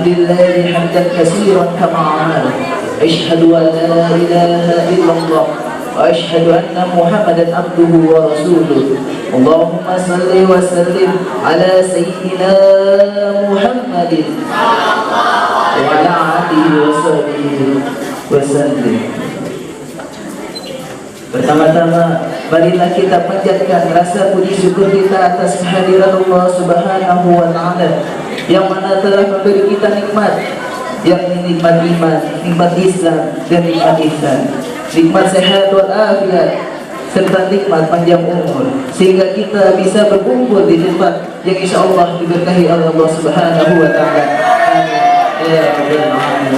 لله حمدا كثيرا كما عمل. أشهد أن لا إله إلا الله وأشهد أن محمدا عبده ورسوله. اللهم صل وسلم على سيدنا محمد وعلى آله وصحبه وسلم. Pertama-tama, marilah kita panjatkan rasa puji syukur kita atas kehadiran Allah Subhanahu wa Ta'ala yang mana telah memberi kita nikmat, yang nikmat iman, nikmat Islam, dan nikmat ihsan, nikmat sehat wal afiat, serta nikmat panjang umur, sehingga kita bisa berkumpul di tempat yang insya Allah diberkahi Allah Subhanahu wa Ta'ala. Amin ya rabbal alamin.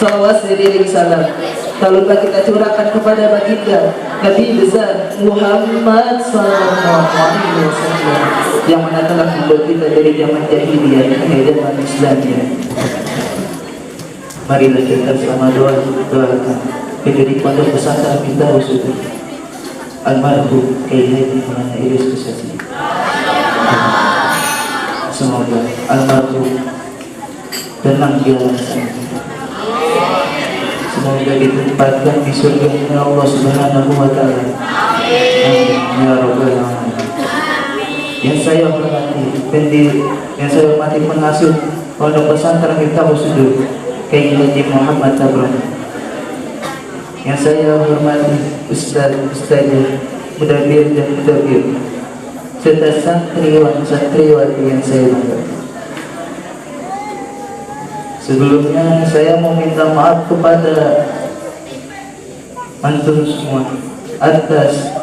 Salawat seiring salam tak lupa kita curahkan kepada baginda Nabi besar Muhammad sallallahu alaihi wasallam yang mana telah membuat kita dari zaman jahiliyah ke zaman Islamiyah. Marilah kita selama doakan pendiri pondok pesantren kita Rasul almarhum Kiai Haji Maulana Idris Kusasi. Semoga almarhum tenang di alam sana. Semoga ditempatkan di surga Allah Subhanahu wa Ta'ala. Amin ya rabbal alamin. Yang saya hormati pengasuh pondok pesantren Miftahul Sudur Kiai Haji Muhammad Sabran. Yang saya hormati Ustazah Mudabbir dan Mudabbir serta santriwati yang saya banggakan. Sebelumnya saya mau minta maaf kepada antum semua atas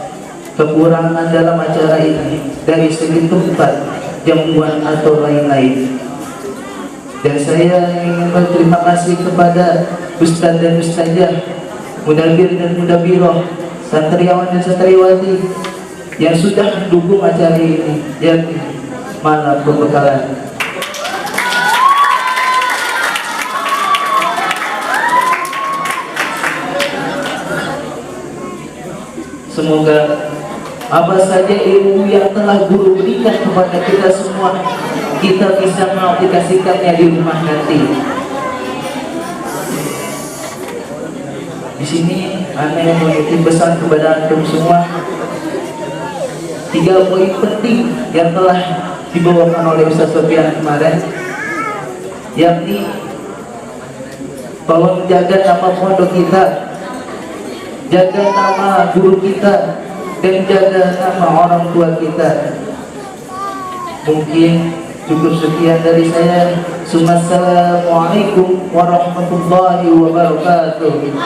kekurangan dalam acara ini dari segi tempat, jamuan atau lain-lain. Dan saya ingin berterima kasih kepada Ustaz dan Ustazah, Mudabbir dan Mudabbirah, santriwan dan santriwati yang sudah mendukung acara ini, yang malam pembekalan. Semoga apa saja ilmu yang telah guru berikan kepada kita semua, kita bisa mengaplikasikannya di rumah nanti. Di sini Anda yang menitip pesan kepada antum semua 3 poin penting yang telah dibawakan oleh Ustaz Sofian kemarin, yakni tolong jaga nama pondok kita, jaga nama guru kita, dan jaga nama orang tua kita. Mungkin cukup sekian dari saya. Assalamualaikum warahmatullahi wabarakatuh.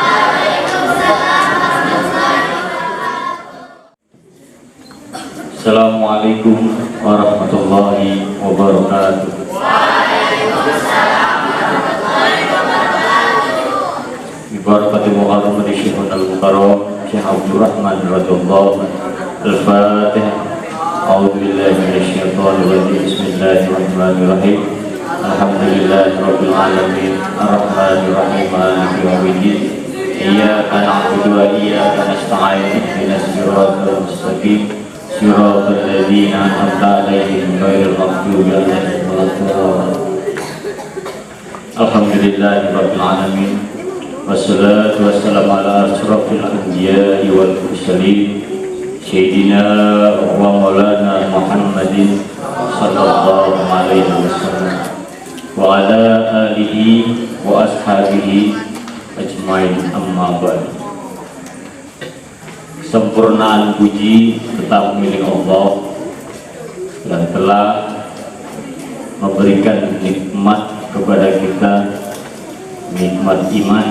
Assalamualaikum warahmatullahi wabarakatuh. Barakatuh muqaddimati Syekhul Al-Mukarram Syekh Abdul Rahman radhiyallahu Al-Fatihah. A'udzu billahi minasyaitonir rajim. Bismillahirrahmanirrahim. Alhamdulillahirabbil alamin. Arrahmanir rahim. Maliki yaumiddin. Iyyaka na'budu wa iyyaka nasta'in. Ihdinas siratal mustaqim. Siratal ladzina an'amta 'alaihim ghairil maghdubi 'alaihim waladdallin. Alhamdulillahirabbil alamin. Wassalatu wassalamu ala asyrafil anbiya'i wal mursalin Sayyidina wa maulana Muhammadin sallallahu alaihi wasallam wa ala alihi wa ashabihi ajmain, amma ba'd. Sempurnaan puji tetap milik Allah yang telah memberikan nikmat kepada kita, nikmat iman,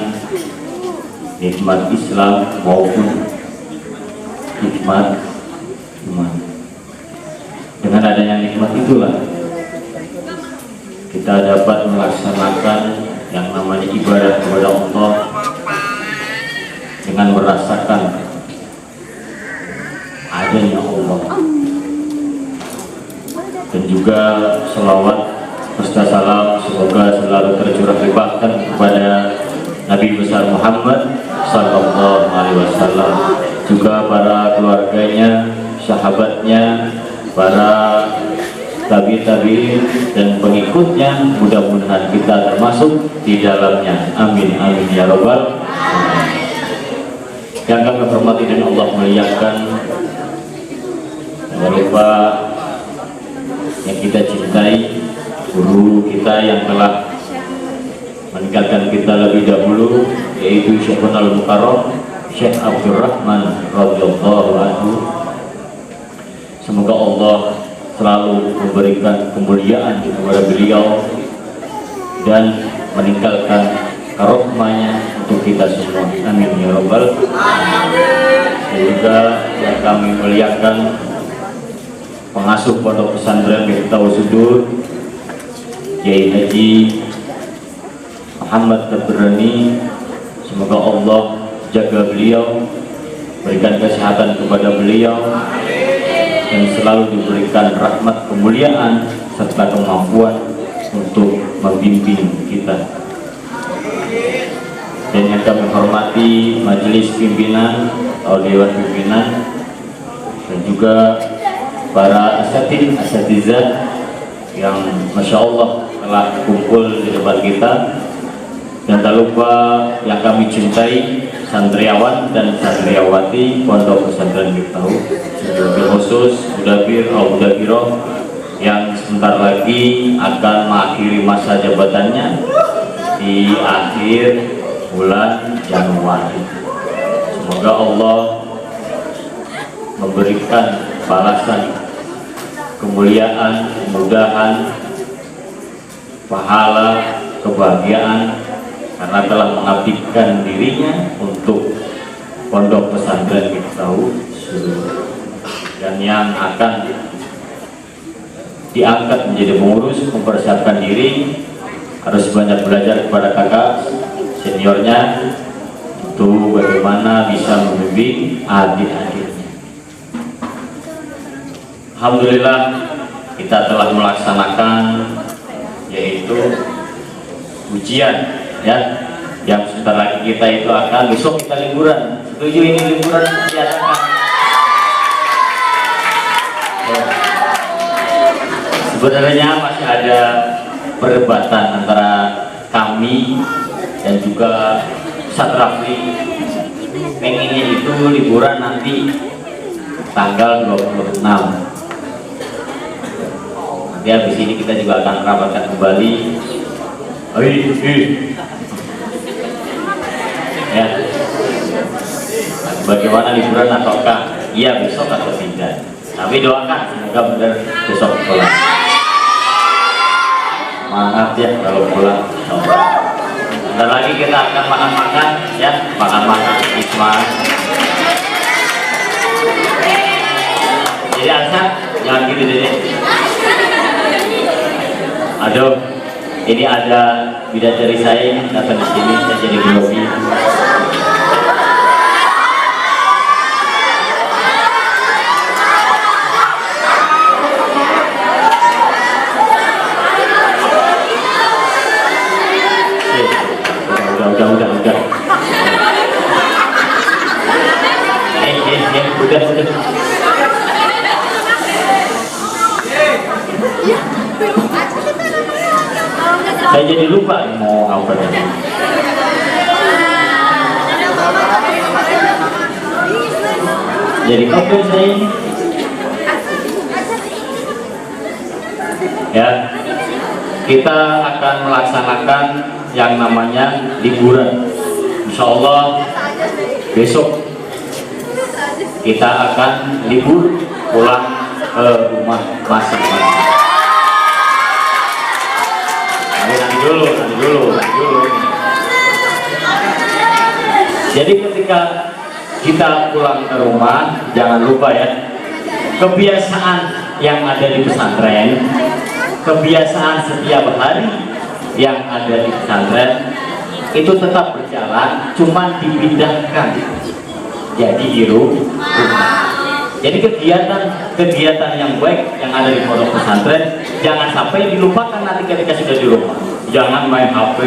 nikmat Islam maupun nikmat iman. Dengan adanya nikmat itulah kita dapat melaksanakan yang namanya ibadah kepada Allah dengan merasakan adanya Allah, dan juga selawat serta salam semoga selalu tercurah limpahkan kepada Nabi besar Muhammad sallallahu alaihi wasallam, juga para keluarganya, sahabatnya, para tabi'in dan pengikutnya, mudah-mudahan kita termasuk di dalamnya. Amin amin ya rabbal alamin. Yang kami hormati dan Allah muliakan, jangan lupa yang kita cintai, guru kita yang telah meninggalkan kita lebih dahulu, yaitu Syekhul Al-Mukarram Syekh Abdurrahman radhiyallahu anhu. Semoga Allah selalu memberikan kemuliaan kepada beliau dan meninggalkan karomahnya untuk kita semua. Amin ya rabbal alamin. Juga yang kami muliakan pengasuh pondok pesantren Miftahul Sudur Kiai Haji Muhammad Tabrani, semoga Allah jaga beliau, berikan kesehatan kepada beliau, dan selalu diberikan rahmat kemuliaan serta kemampuan untuk membimbing kita. Dan yang kami hormati majelis pimpinan atau dewan pimpinan dan juga para asatizah yang masya Allah telah kumpul di depan kita. Dan tak lupa yang kami cintai santriawan dan santriawati Pondok Pesantren Miftahul, lebih khusus Mudabir atau Mudabiroh yang sebentar lagi akan mengakhiri masa jabatannya di akhir bulan Januari. Semoga Allah memberikan balasan kemuliaan, kemudahan, pahala, kebahagiaan karena telah mengabdikan dirinya untuk Pondok Pesantren Miftahul dan yang akan diangkat menjadi pengurus, mempersiapkan diri, harus banyak belajar kepada kakak seniornya itu bagaimana bisa membimbing adik-adiknya. Alhamdulillah kita telah melaksanakan yaitu ujian ya, yang sebentar lagi kita itu akan besok kita liburan. Setuju ini liburan diadakan? Sebenarnya masih ada perdebatan antara kami dan juga Ustadz Rafli, pengennya itu liburan nanti tanggal 26. Nanti habis ini kita juga akan rapatkan kembali. Ya, bagaimana liburan ataukah iya besok atau tidak, tapi doakan semoga benar besok pulang. Maaf ya kalau pulang. Bentar lagi kita akan makan-makan ya, makan-makan Ismail. Jadi Alsa jangan gitu deh. Aduh, ini ada bidadari saya datang di sini, saya jadi grogi. Udah. Udah. Saya jadi lupa mau apa tadi. Jadi kapan saya ini? Ya, kita akan melaksanakan yang namanya liburan. Insya Allah besok kita akan libur pulang ke rumah masing-masing. Nanti dulu. Jadi ketika kita pulang ke rumah, jangan lupa ya, kebiasaan yang ada di pesantren, kebiasaan setiap hari yang ada di pesantren itu tetap berjalan, cuman dipindahkan jadi di rumah. Jadi kegiatan yang baik yang ada di pondok pesantren jangan sampai dilupakan nanti ketika sudah di rumah. Jangan main HP,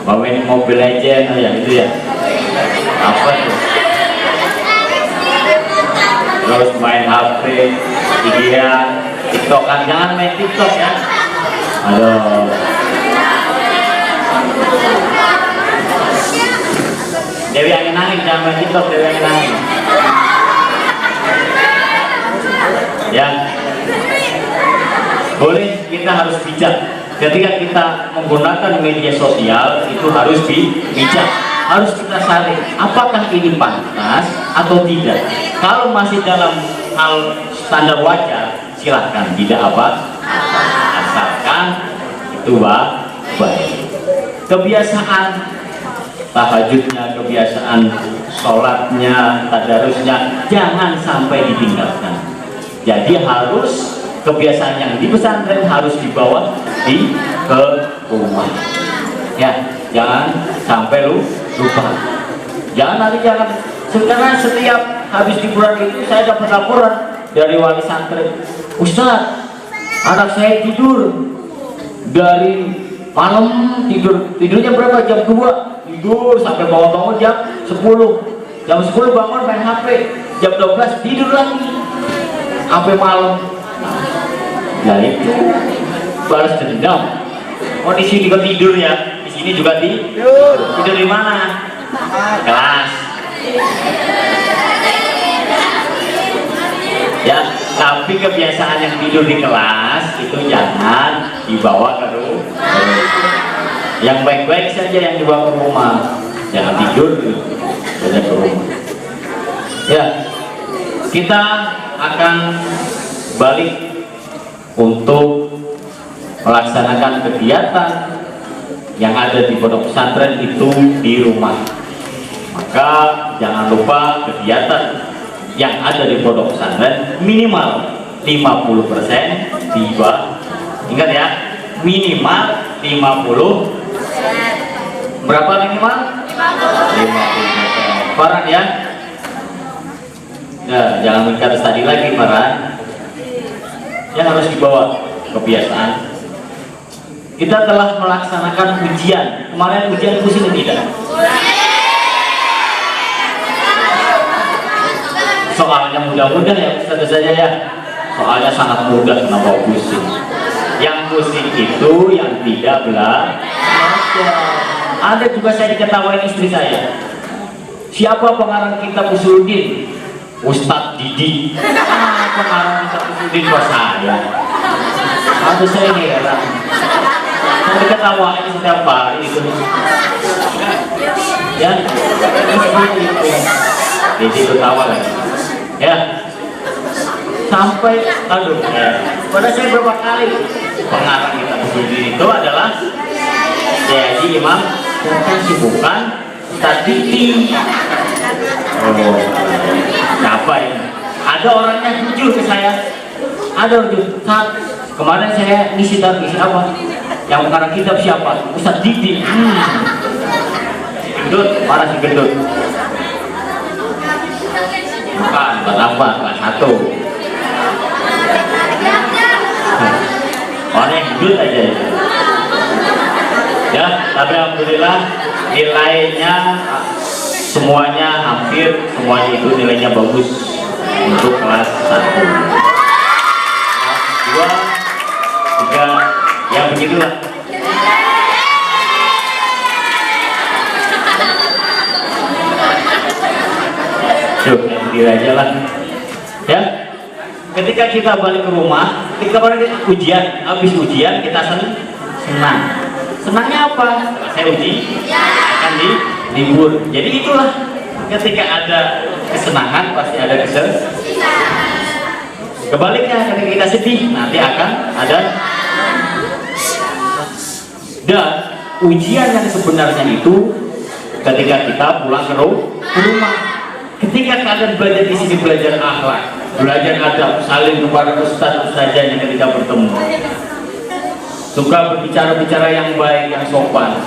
main Mobile Legends ya itu ya. Apa tuh? Terus main HP, dia TikTok kan, jangan main TikTok ya. Aduh. Dewi angin angin, jangan main TikTok, Dewi angin angin. Ya, boleh, kita harus bijak. Ketika kita menggunakan media sosial itu harus bijak, harus kita saring apakah ini pantas atau tidak. Kalau masih dalam hal standar wajar, silahkan, tidak apa, asalkan itu baik. Kebiasaan tahajudnya, kebiasaan sholatnya, tadarusnya jangan sampai ditinggalkan. Jadi harus kebiasaan yang di pesantren harus dibawa ke rumah. Ya, jangan sampai lupa. Karena setiap habis liburan itu saya dapat laporan dari wali santri, Ustaz, anak saya tidur dari malam, tidurnya berapa, jam 2 tidur sampai bangun jam 10, jam 10 bangun main HP, jam 12 tidur lagi sampai malam. Ya itu balas dendam. Oh, di sini juga tidur ya, di sini juga tidur di mana? Kelas. Ya, tapi kebiasaan yang tidur di kelas itu jangan dibawa ke rumah. Yang baik-baik saja yang dibawa ke rumah, jangan tidur ke rumah. Ya, kita akan balik untuk melaksanakan kegiatan yang ada di pondok pesantren itu di rumah. Maka jangan lupa kegiatan yang ada di pondok pesantren minimal 50% tiba. Ingat ya, minimal 50. Berapa minimal? 50%. Farhan ya. Nah, jangan bicara tadi lagi Farhan. Yang harus dibawa kebiasaan. Kita telah melaksanakan ujian. Kemarin ujian pusing tidak? Soalnya mudah-mudah ya Ustaz saja ya. Soalnya sangat mudah, kenapa pusing? Yang pusing itu yang tidak belajar. Ada juga saya diketawain istri saya. Siapa pengarang kitab Usuluddin? Ustadz Didi. Pengarang kitab Usuluddin kok saya? Aku saya heran. Saya diketawain setiap hari itu. Ya, Didi ketawa lagi. Ya, sampai aduh ya. Pada saya berapa kali pengarang kitab Usuluddin itu adalah jadi imam bukan bukan Ustadz Didi. Oh, siapa ini? Ada orangnya jujur ke saya. Ada jujur. Saat kemarin saya ngisi apa? Yang mengarang kitab siapa? Ustadz Didi. Gendut, marah si gendut. Bukan, apa? Kelas 1. Orangnya gendut aja. Ya, tapi alhamdulillah nilainya semuanya hampir semuanya itu nilainya bagus untuk kelas 1. Kelas 2, 3, ya begitulah. Coba berdiri aja lah. Ya, ketika kita balik ke rumah, ketika balik ujian, habis ujian kita senang. Senangnya apa? Saya uji akan libur. Jadi itulah, ketika ada kesenangan pasti ada kesedihan. Kebaliknya, ketika kita sedih nanti akan ada. Dan ujian yang sebenarnya itu ketika kita pulang ke rumah. Ketika kalian belajar di sini, belajar akhlak, belajar adab, saling kepada ustaz-ustazahnya ketika bertemu. Suka berbicara-bicara yang baik, yang sopan.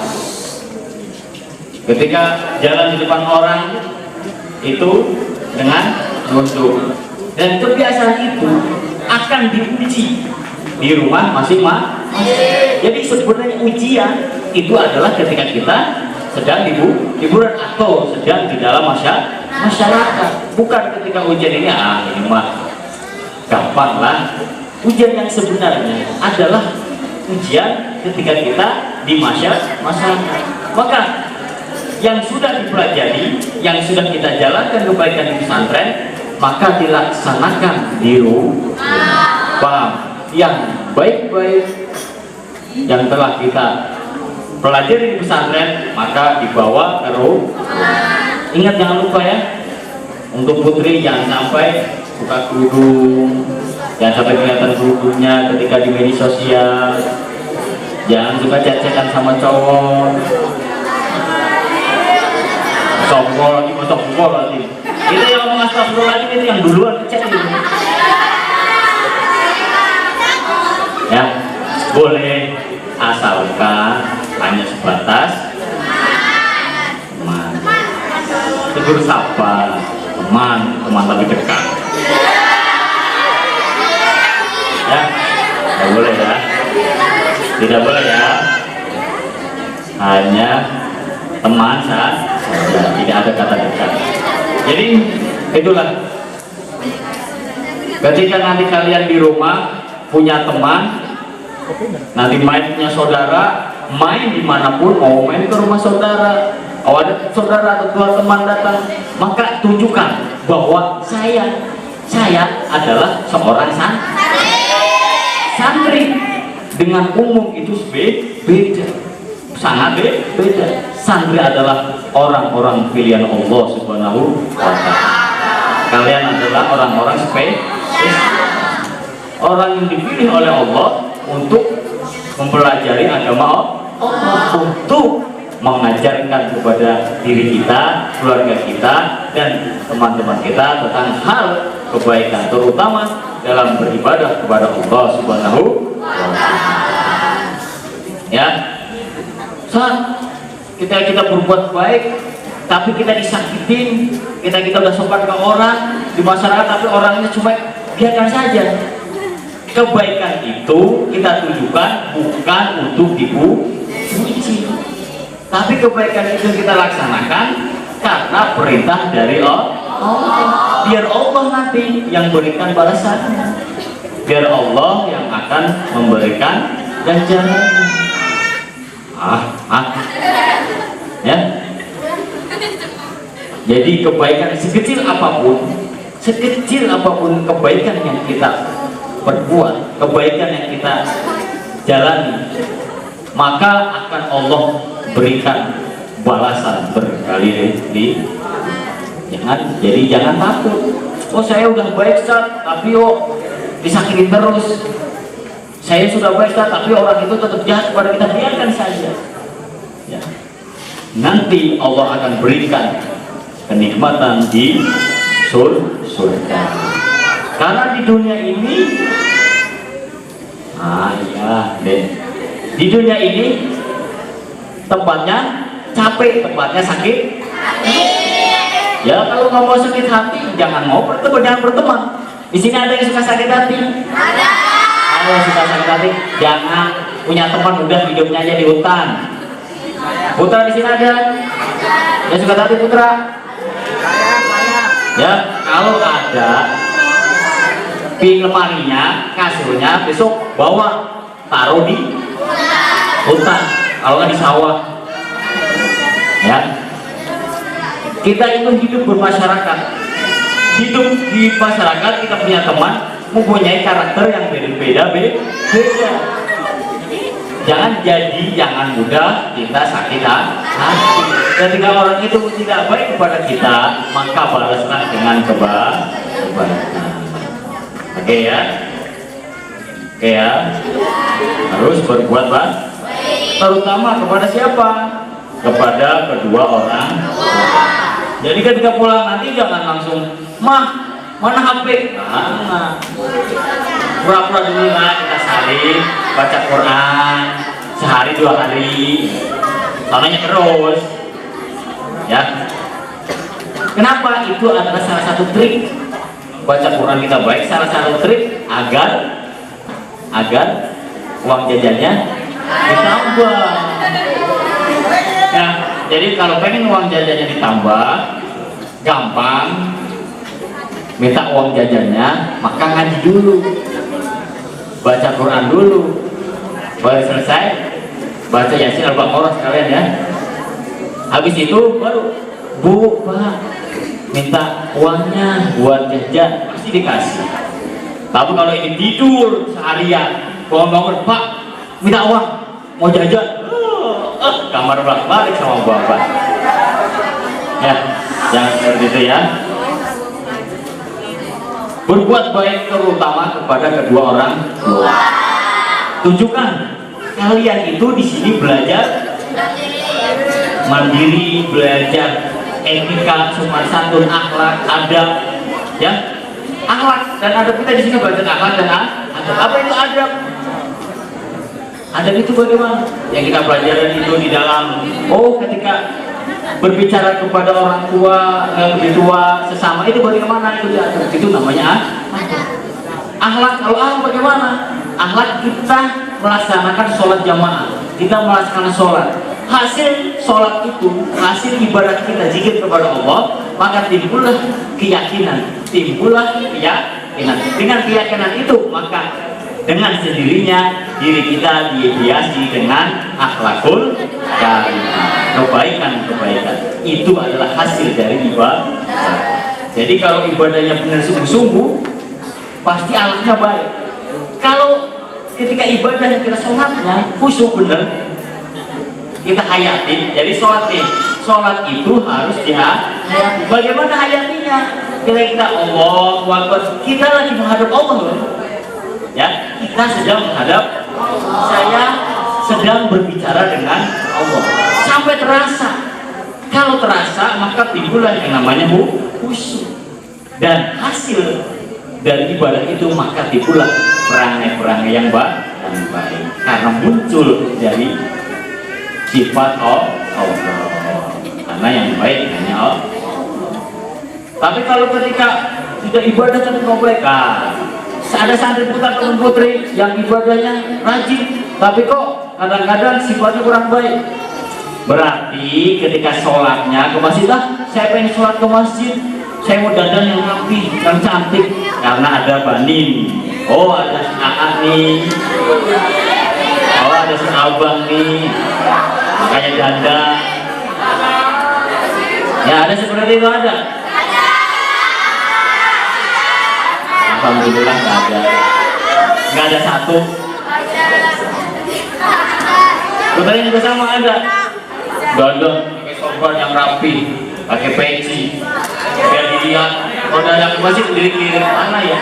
Ketika jalan di depan orang itu dengan nunduk. Dan kebiasaan itu akan diuji di rumah masing-masing. Jadi sebenarnya ujian itu adalah ketika kita sedang liburan atau sedang di dalam masyarakat. Bukan ketika ujian ini, ini mah gampang lah. ujian yang sebenarnya adalah ujian ketika kita di masyarakat. Maka yang sudah dipelajari, yang sudah kita jalankan kebaikan di pesantren, maka dilaksanakan di rumah. Yang baik-baik yang telah kita pelajari di pesantren, maka dibawa ke rumah. Ingat, jangan lupa ya, untuk putri jangan sampai buka kerudung, jangan sampai kelihatan kerudungnya ketika di media sosial, jangan suka chat-chatan sama cowok. Sombol lagi, sombol lagi. Itu yang ngomong astagfirullahaladzim, itu yang duluan chat itu. Ya, boleh, asalkan hanya sebatas teman. Tegur sapa, teman lebih dekat. Ya, tidak boleh ya, tidak boleh ya, hanya teman saja, tidak ada kata dekat. Jadi itulah, ketika nanti kalian di rumah punya teman, nanti main punya saudara, main dimanapun, mau main ke rumah saudara, kalau ada saudara atau dua teman datang, maka tunjukkan bahwa saya adalah seorang santri. Dengan umum itu beda, sangat beda. Santri adalah orang-orang pilihan Allah Subhanahu wa Ta'ala. Kalian adalah orang-orang spesial, orang yang dipilih oleh Allah untuk mempelajari agama Allah, untuk mengajarkan kepada diri kita, keluarga kita, dan teman-teman kita tentang hal kebaikan, terutama dalam beribadah kepada Allah Subhanahu wa Ta'ala. Ya, saat kita berbuat baik, tapi kita disakitin, kita udah sopan ke orang di masyarakat, tapi orangnya cuma biarkan saja. Kebaikan itu kita tunjukkan bukan untuk dipuji, tapi kebaikan itu kita laksanakan karena perintah dari Allah. Biar Allah nanti yang berikan balasannya, biar Allah yang akan memberikan ganjarannya. Ya. Jadi kebaikan sekecil apapun kebaikan yang kita perbuat, kebaikan yang kita jalani, maka akan Allah berikan balasan berkali-kali. Jangan takut. Oh, saya udah baik Ustaz, tapi disakitin terus. Saya sudah baik Ustaz, tapi orang itu tetap jahat kepada kita, biarkan saja. Ya. Nanti Allah akan berikan kenikmatan di surga. Karena di dunia ini, di dunia ini tempatnya capek, tempatnya sakit. Ya, kalau nggak mau sakit hati, jangan berteman. Di sini ada yang suka sakit hati? Ada. Kalau suka sakit hati, jangan punya teman, udah hidupnya aja di hutan. Putra di sini ada? Yang suka hati Putra? Ya, kalau ada, di lemarinya, kasurnya, besok bawa, taruh di hutan, kalau nggak di sawah. Ya, kita itu hidup bermasyarakat, hidup di masyarakat, kita punya teman, mempunyai karakter yang beda. Jangan mudah kita sakit hati. Ketika orang itu tidak baik kepada kita, maka balaslah dengan kebaikan. Oke ya, harus berbuat baik, terutama kepada siapa? Kepada kedua orang. Jadi ketika pulang nanti jangan langsung, "Mah, mana HP?" Pura-pura dulu lah, kita saling baca Quran sehari 2 hari, soalnya terus. Ya, kenapa? Itu adalah salah satu trik baca Quran kita baik, salah satu trik agar uang jajannya ditambah. Ya, jadi kalau pengen uang jajannya ditambah, gampang, minta uang jajannya, maka ngaji dulu. baca Quran dulu, baru selesai baca Yasin Al-Baqarah sekalian ya. Habis itu baru, Bu, Pak, minta uangnya buat jajan, pasti dikasih. Tapi kalau ini tidur seharian, bangun-bangun, Pak, minta uang, mau jajan, kamar balik sama bapak. Ya, jangan seperti itu ya. Berbuat baik terutama kepada kedua orang tua. Tunjukkan kalian itu di sini belajar mandiri, belajar etika, sopan santun, akhlak, adab, ya. Akhlak dan adab, kita di sini belajar akhlak dan adab. Apa itu adab? Adab itu bagaimana? Yang kita pelajari itu di dalam, ketika berbicara kepada orang tua, yang lebih tua, sesama, itu bagaimana? Itu adab. Itu namanya adab. Akhlak, kalau akhlak bagaimana? Akhlak kita melaksanakan sholat jamaah, kita melaksanakan sholat. Hasil sholat itu, hasil ibadah kita zikir kepada Allah, maka timbullah keyakinan, Dengan keyakinan itu, maka dengan sendirinya diri kita dihiasi dengan akhlakul karimah, kebaikan. Itu adalah hasil dari ibadah. Jadi kalau ibadahnya benar sungguh-sungguh, pasti akhlaknya baik. Kalau ketika ibadah yang kita sholatnya khusyuk benar, kita hayati. Jadi sholat itu harus dihayati. Bagaimana hayatinya? Kita Allah Akbar, kita lagi menghadap Allah loh. Ya, kita sedang menghadap, saya sedang berbicara dengan Allah. Sampai terasa. Kalau terasa, maka timbullah yang namanya khusyuk. Dan hasil dari ibadah itu, maka timbullah perangai-perangai yang baik. Karena muncul dari sifat Allah, karena yang baik hanya Allah. Tapi kalau ketika sudah ibadah cantik komplek, ada santri putra atau putri yang ibadahnya rajin, tapi kok kadang-kadang sifatnya kurang baik, berarti ketika sholatnya ke masjid, saya pengen sholat ke masjid, saya mau dandan yang rapi, yang cantik, karena ada banin, ada si kakak nih, ada si abang nih, makanya dandan. Ya, ada seperti itu, ada. Alhamdulillah nggak ada satu. Putri juga sama ada. Dandan pakai sorban yang rapi, pakai peci, biar dilihat. Kalau yang masih berdiri mana ya?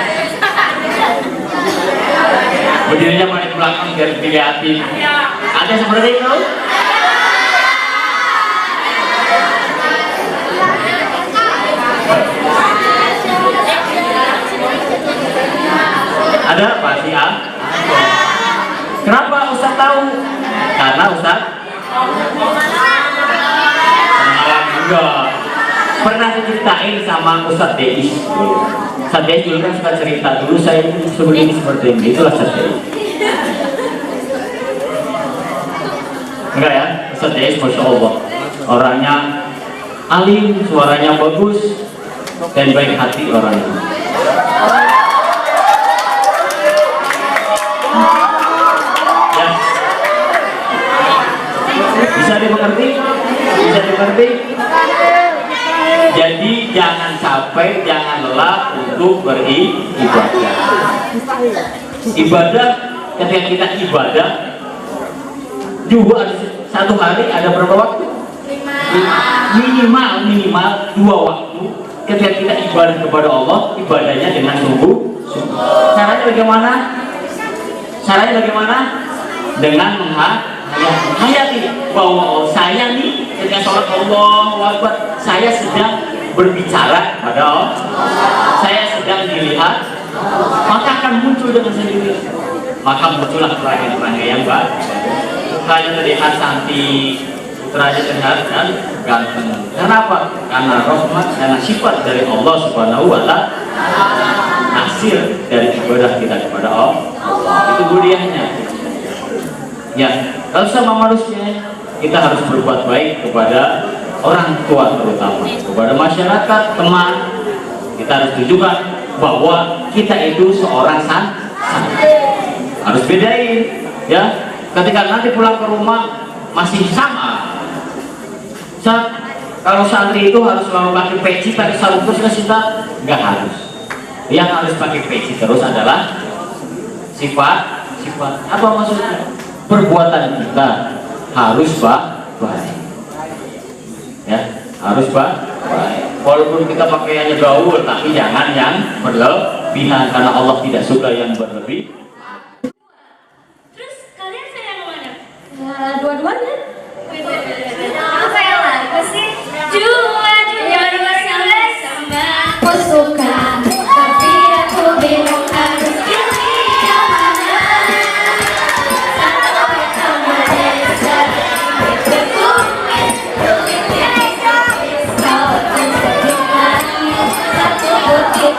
Berdirinya paling belakang biar dilihatin. Ada seperti itu? Ada pasti Kenapa Ustaz tahu? Karena Ustaz pernah diceritain sama Ustaz Deis. Ustaz Deis dulu kan suka cerita, dulu saya sebelum ini seperti ini. Itulah Ustaz Deis. Enggak ya, Ustaz Deis Masya Allah, orangnya alim, suaranya bagus, dan baik hati orangnya. Bisa dimengerti? Jadi jangan capek, jangan lelah untuk beribadah. Ibadah, ketika kita ibadah juga satu hari ada berapa waktu? Minimal 2 waktu. Ketika kita ibadah kepada Allah, ibadahnya dengan sungguh. Caranya bagaimana? Dengan menghayati bahwa saya nih ketika sholat Allahu Akbar, saya sedang berbicara pada Allah, saya sedang dilihat, maka akan muncul dengan sendiri. Maka muncullah perangai-perangai yang baik. Kalian terlihat cantik, terlihat terlihat dan ganteng. Kenapa? Karena rahmat, karena sifat dari Allah Subhanahu wa Ta'ala, hasil dari ibadah kita kepada Allah. Itu budiahnya. Ya, kalau sama manusia, kita harus berbuat baik kepada orang tua terutama, kepada masyarakat, teman. Kita harus tunjukkan bahwa kita itu seorang santri. harus bedain ya. Ketika nanti pulang ke rumah masih sama. Kalau santri itu harus selalu pakai peci, pakai sarung terus kita nggak harus. Yang harus pakai peci terus adalah sifat apa maksudnya? Perbuatan kita harus baik. Ya, harus baik. Walaupun kita pakaiannya gaul, tapi jangan yang berlebihan karena Allah tidak suka yang berlebih. Terus kalian sayang mana? Dua-duanya. Apa yang lagu sih? Dua-duanya sama. Aku suka, tapi aku bingung harus pilih yang mana. Satu kamu desa, hidupku kau sedih lagi. Satu putih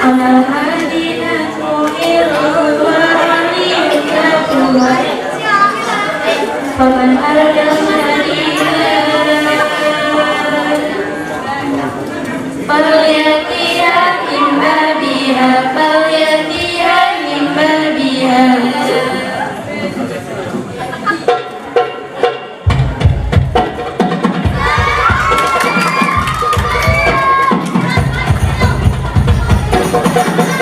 Al-Madinatu ilal warani yukatuha Faman ardal Madinah Falyatiha min babiha Falyatiha min babiha Thank you.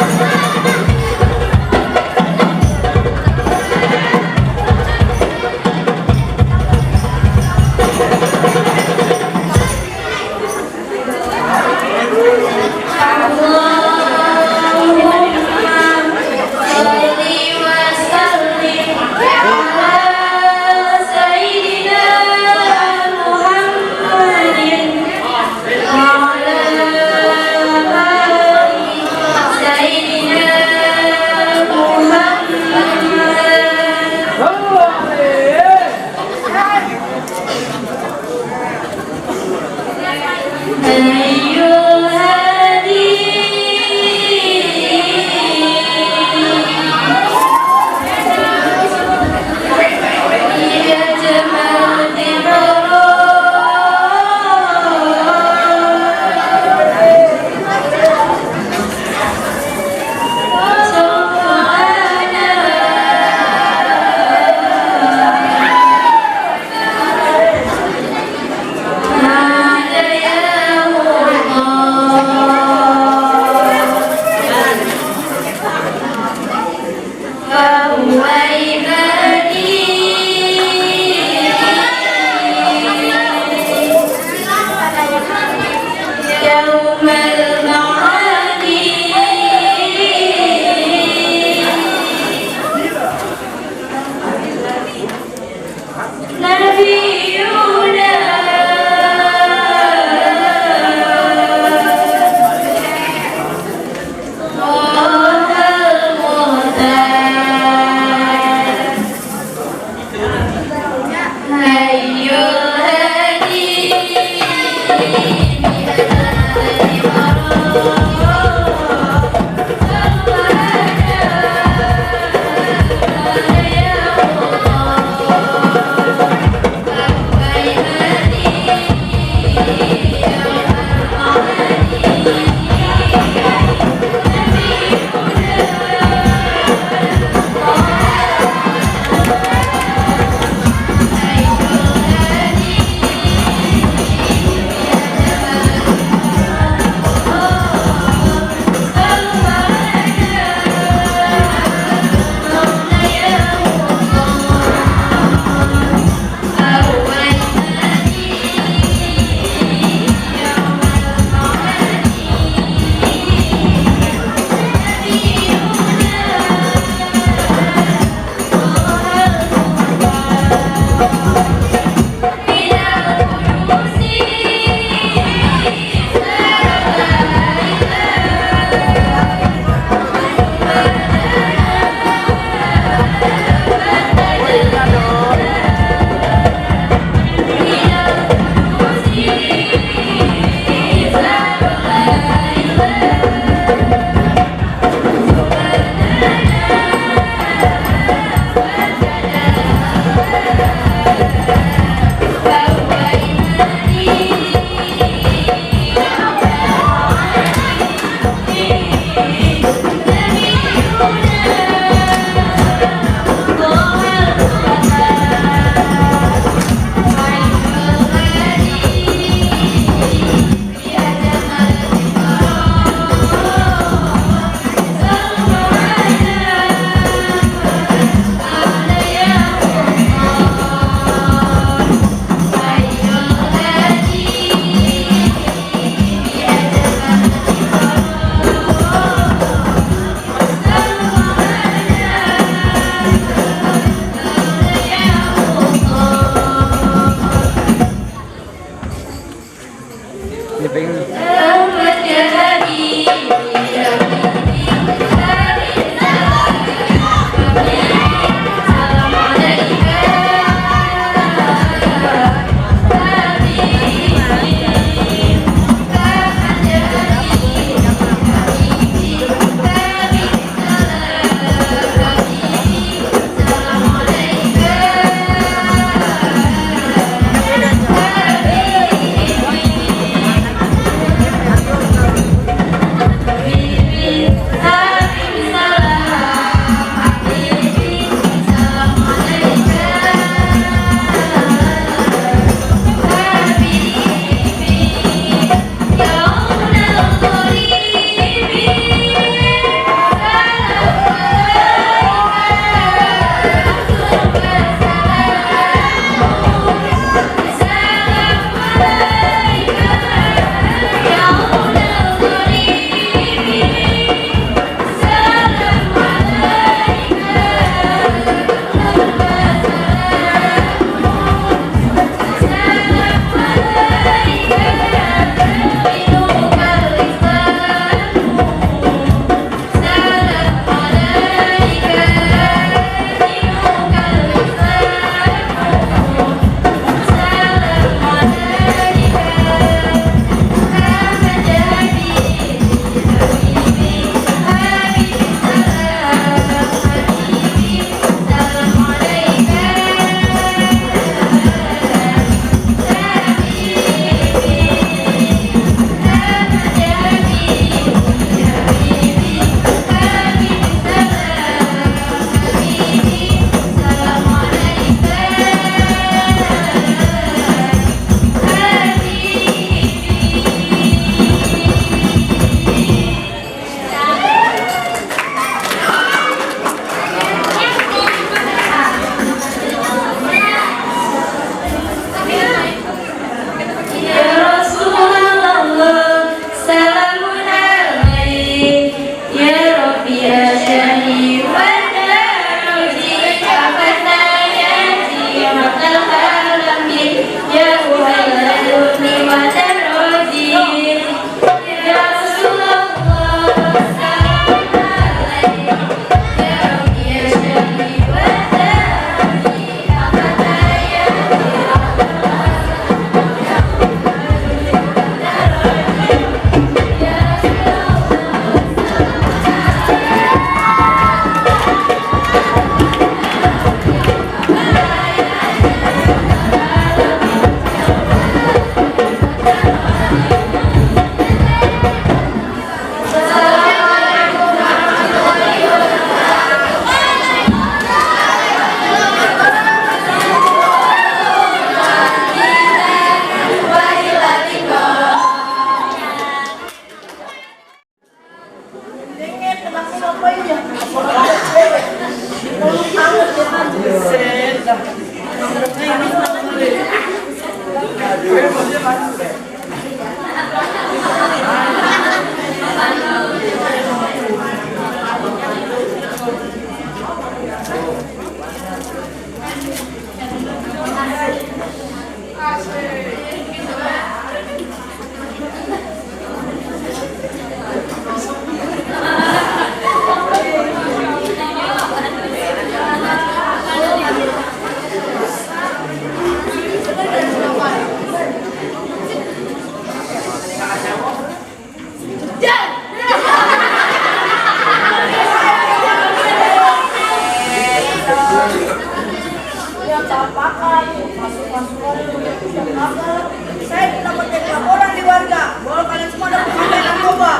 Saya dapat jadi laporan di warga bahwa kalian semua dapat pakai narkoba.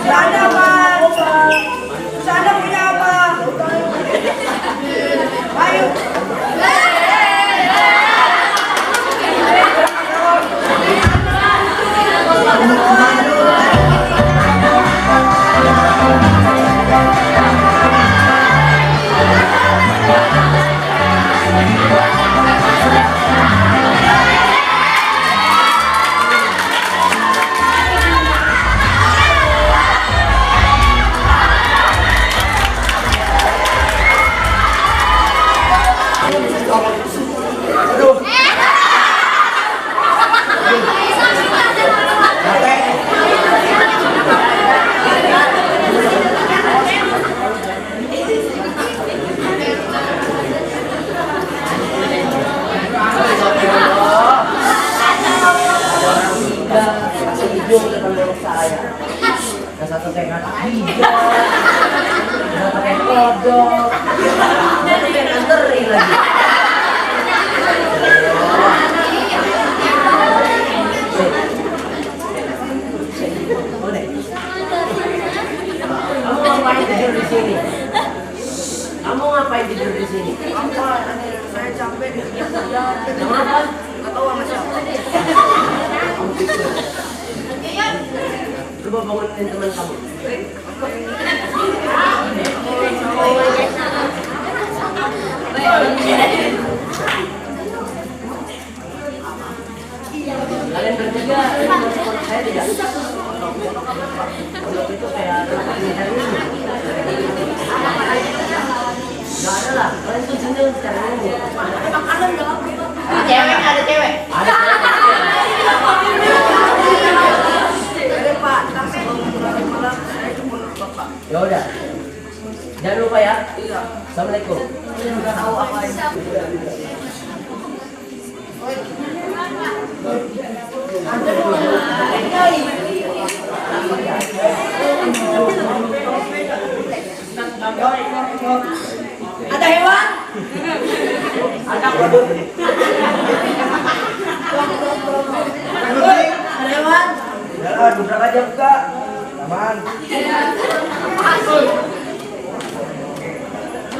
Sana Mas, sana punya apa? Ayo. Satu tengah hijau, pakai kodok, nanti yang nganterin lagi. Kamu ngapain tidur di sini? Kamu ngapain tidur di sini? Apa? Saya capek. Kenapa? Gak tahu sama siapa. Coba bangunin teman kamu. Kalian bertiga masuk pondok saya tidak? Pondok itu kayak tempat pengajar ini. Gak ada lah. Kalian tuh sini secara umum. Makanan gak apa-apa. Ada cewek, ada cewek. Ada cewek. Ya udah, jangan lupa ya. Assalamualaikum. Udah tahu apa ini? Ada hewan? Ada kodok. Ada hewan? Ya, duduk aja buka. Aman.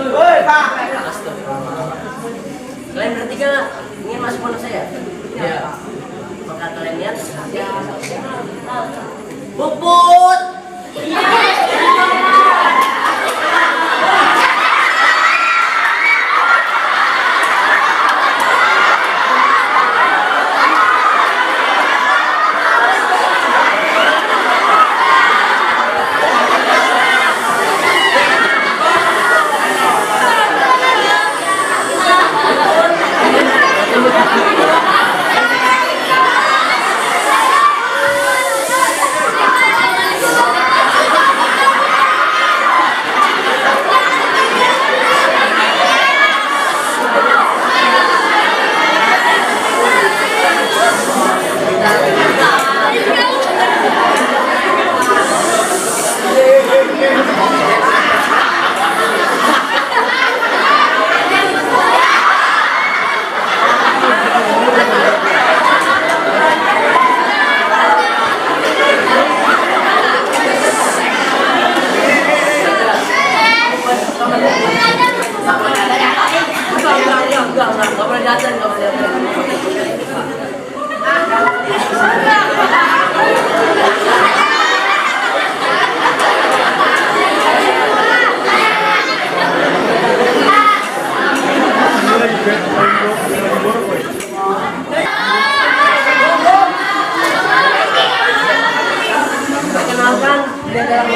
Woi, Pak. Kalian bertiga ingin masuk pondok saya? Ya. Maka kalian lihat. Puput.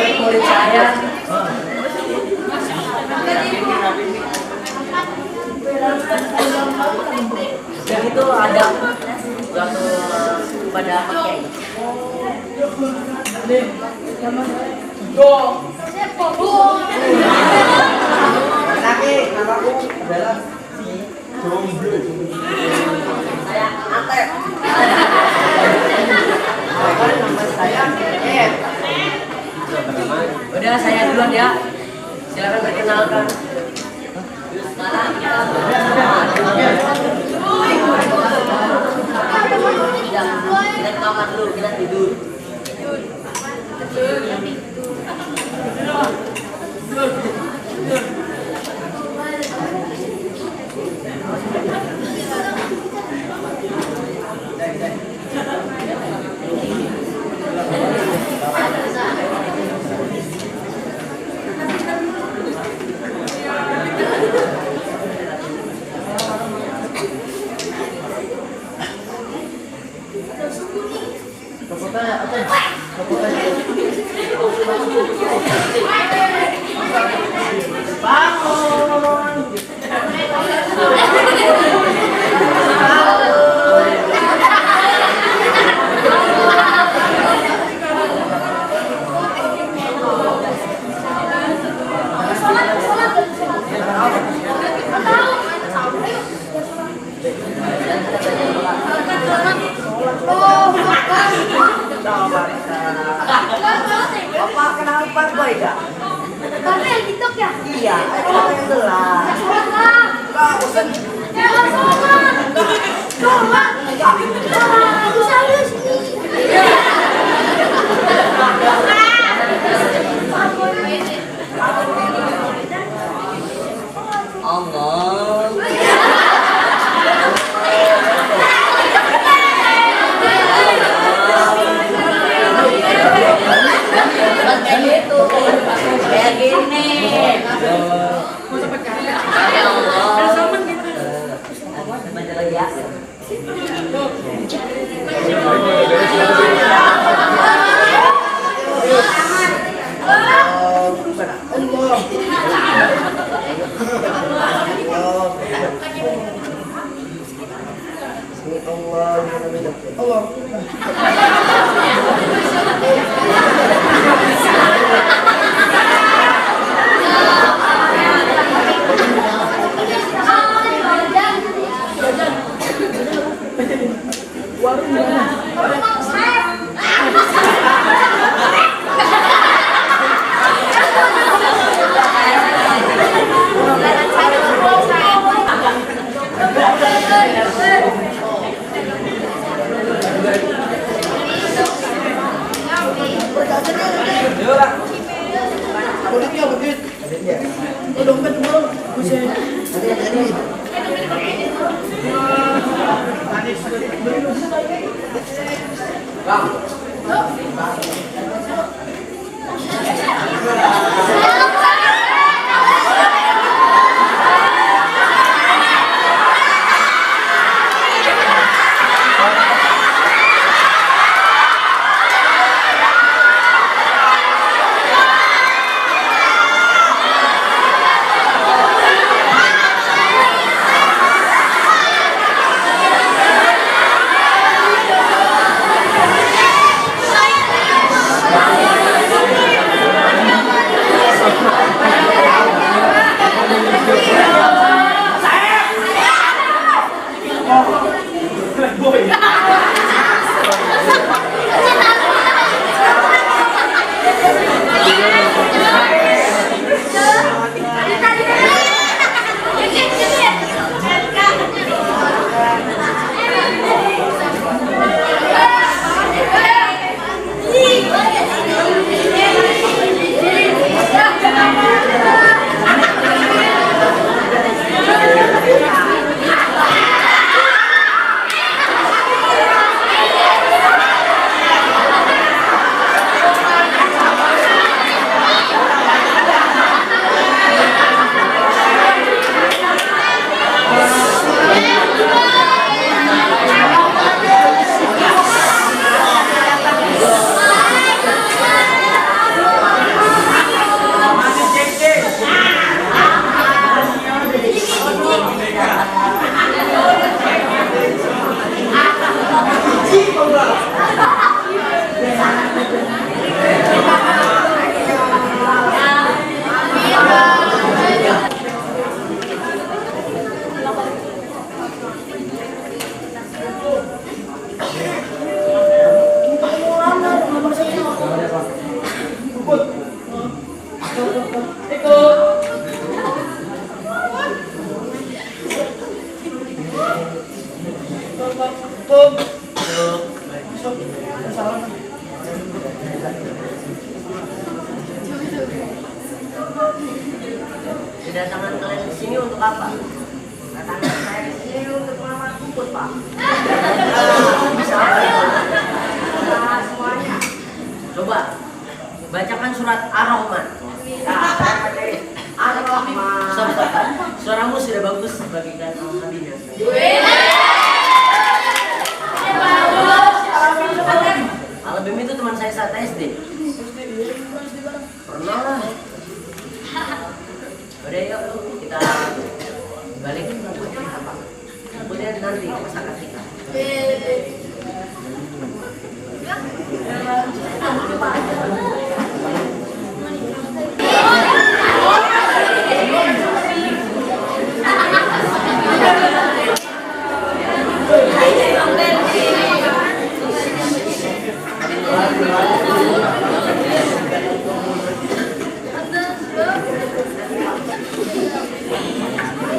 murid-murid saya. Dan itu ada suatu pada pakai. Lagi namaku adalah saya Atep. Nama saya Ed. Udah saya duluan ya. Silakan perkenalkan. Sekarang kita kamar dulu, kita tidur. Bapak kenal Pak Boy gak? Bapak yang TikTok ya? Iya, itu yang gelas. Enggak, bosan. Kayak gitu, kayak gini. Ya Allah. Baca lagi ya. kedatangan kalian ke sini untuk apa? Kedatangan saya ke sini untuk melamar Puput, Pak. Bisa apa ya? Nah, semuanya. Coba bacakan surat Ar-Rahman. Ar-Rahman. Suaramu sudah bagus bagikan Al-Habibnya. Al-Habib itu teman saya saat SD. Pernah lah. Udah yuk kita balik kemudian nanti masakan kita.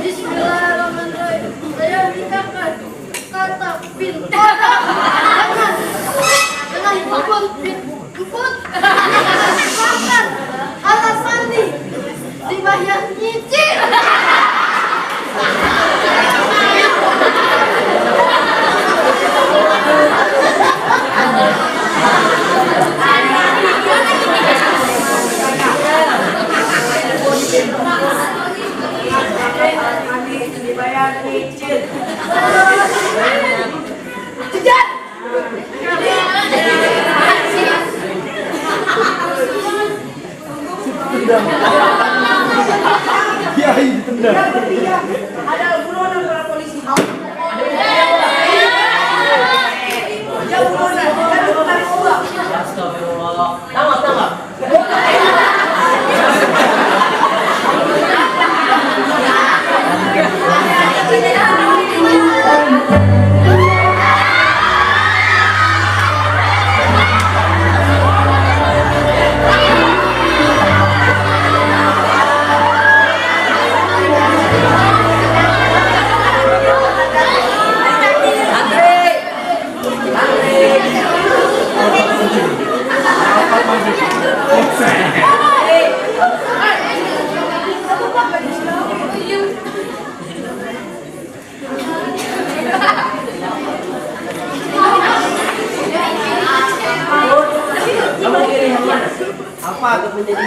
Bismillahirrahmanirrahim. Saya nikahkan kata bin dengan Puput bin Puput. Makan alas mandi dibayar nyicil. Dibayar nyicil. Ada buronan para polisi. Ada buronan. Ada buronan. Astagfirullah. Tangkap. Kamu pilih yang mana? Apa untuk menjadi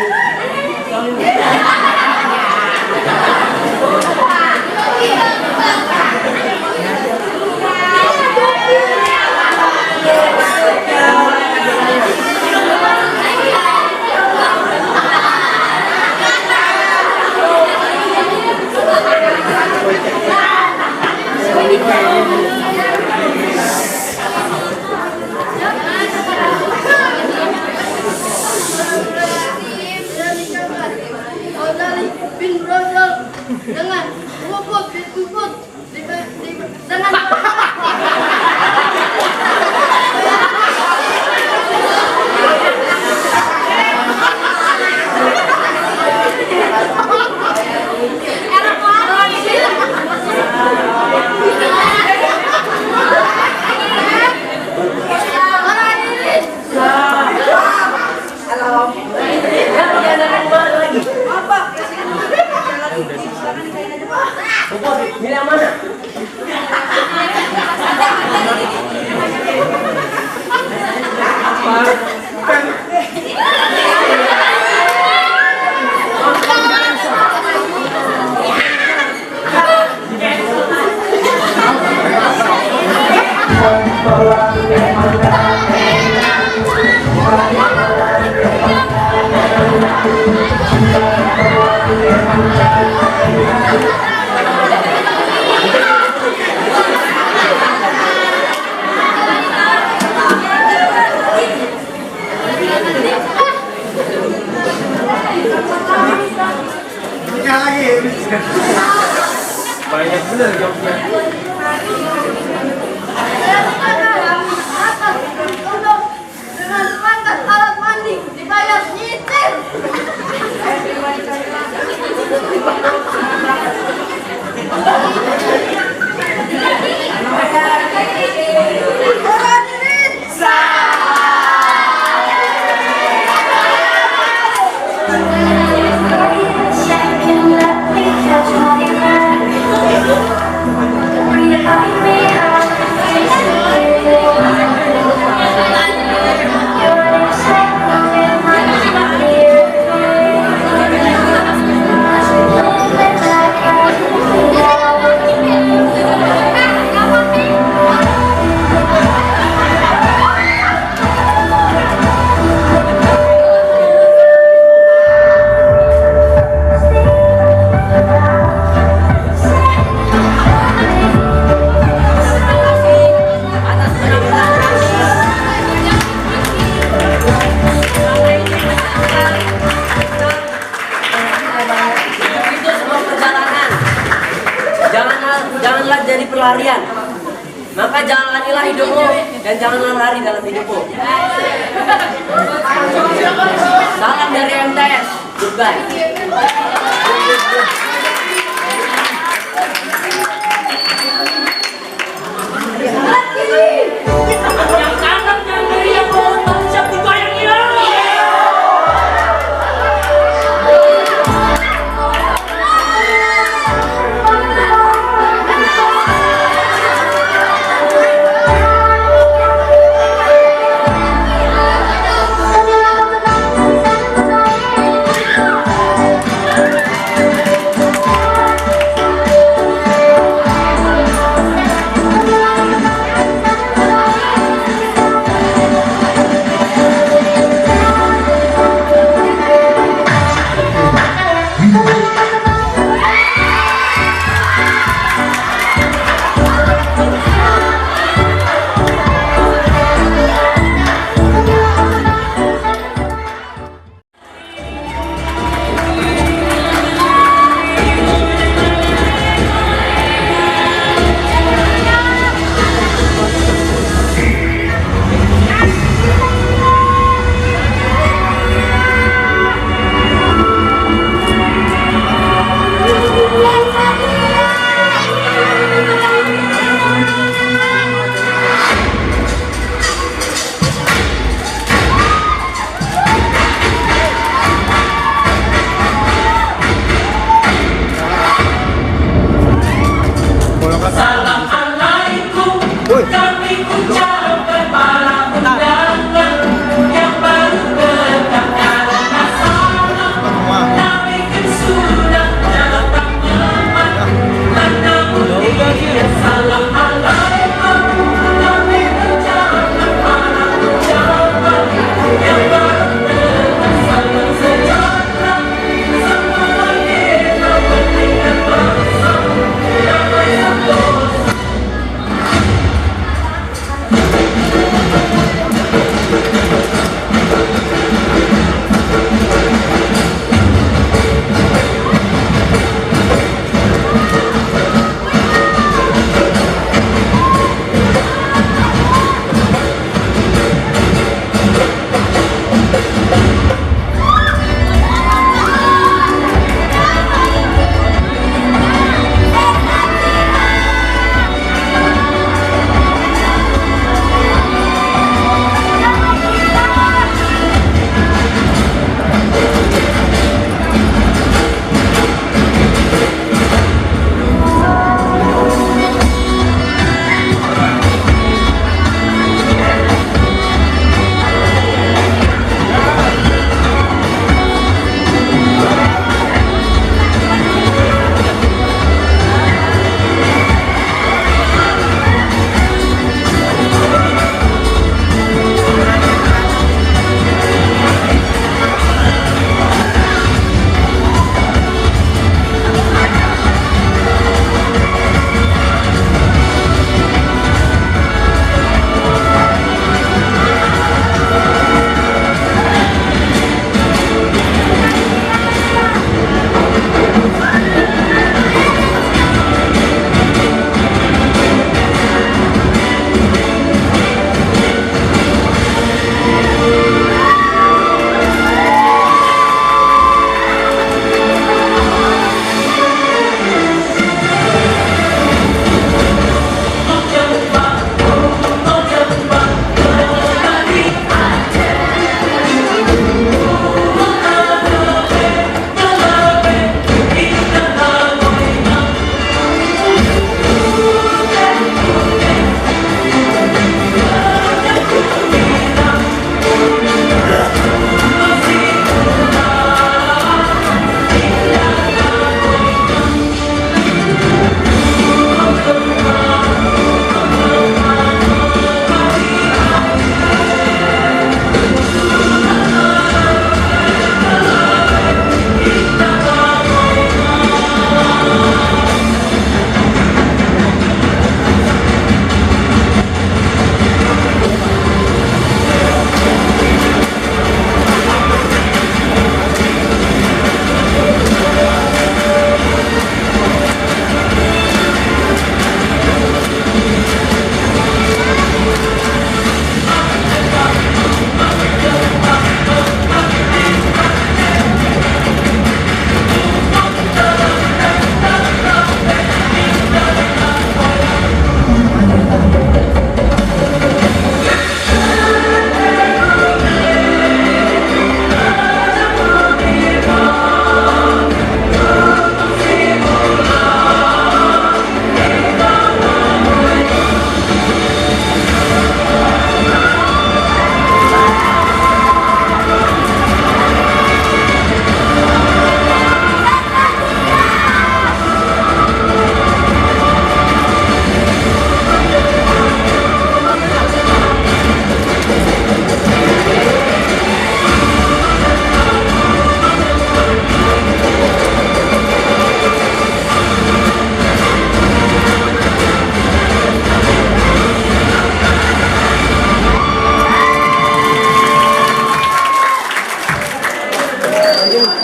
Bin Brojol dengan Puput bin Puput dengan milih yang mana? Banyak bener jawabnya. dengan mangkat alat mandi dibayar nyicil. Second, let me perlarian. Maka jalanilah hidupmu dan janganlah lari dalam hidupmu. Salam dari MTS. Goodbye. Yang kanan yang kiri yang bawah siap digoyang ya. Kurang.